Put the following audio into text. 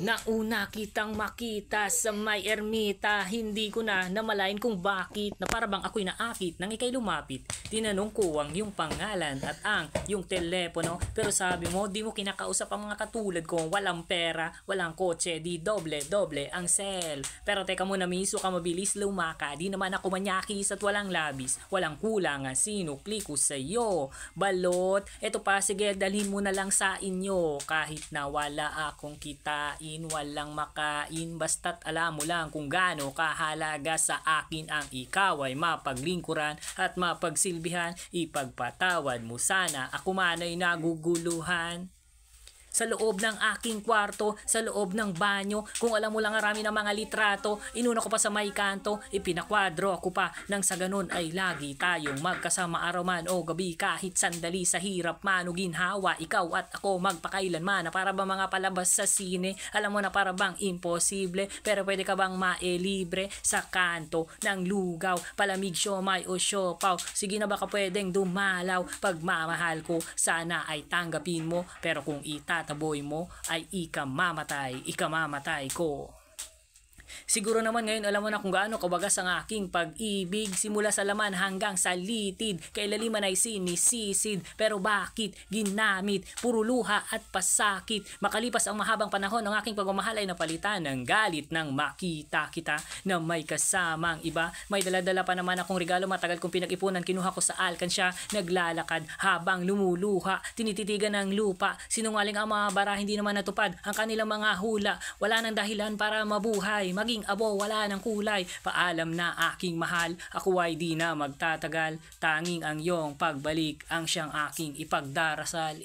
Nauna kitang makita sa may ermita, hindi ko na namalayan kung bakit na para bang ako'y naakit nang ika'y lumapit. Tinanong ko ang iyong pangalan at ang iyong telepono, pero sabi mo di mo kinakausap ang mga katulad ko. Walang pera, walang kotse, di doble ang sell. Pero teka muna miso ka, mabilis lumaka, di naman ako manyakis at walang labis, walang kulang ang sinukli ko sa'yo. Balot, eto pa, sige dalhin mo na lang sa inyo, kahit na wala akong kitain, walang makain, basta't alam mo lang kung gaano kahalaga sa akin ang ikaw ay mapaglingkuran at mapagsilbihan. Ipagpatawad mo sana ako man ay naguguluhan sa loob ng aking kwarto, sa loob ng banyo. Kung alam mo lang arami ng mga litrato, inuna ko pa sa may kanto, ipinakwadro ako pa nang sa ganun ay lagi tayong magkasama araw man o gabi, kahit sandali sa hirap man o ginhawa, ikaw at ako magpakailanman na para ba mga palabas sa sine. Alam mo na para bang imposible, pero pwede ka bang maelibre sa kanto ng lugaw, palamig siomay o siopaw? Sige na, baka pwedeng dumalaw, pagmamahal ko sana ay tanggapin mo, pero kung itataboy mo ay ikamamatay ko. Siguro naman ngayon alam mo na kung gaano kabagas ang aking pag-ibig, simula sa laman hanggang sa litid, kailaliman ay sinisisid, pero bakit ginamit? Puro luha at pasakit. Makalipas ang mahabang panahon, ang aking pagmamahal ay napalitan ng galit nang makita kita na may kasamang iba. May daladala pa naman akong regalo, matagal kong pinag-ipunan, kinuha ko sa alkansya, naglalakad habang lumuluha, tinititigan ng lupa, sinungaling ang mga bara, hindi naman natupad ang kanilang mga hula, wala nang dahilan para mabuhay, maging abo, wala ng kulay. Paalam na aking mahal, ako ay di na magtatagal, tanging ang iyong pagbalik ang siyang aking ipagdarasal.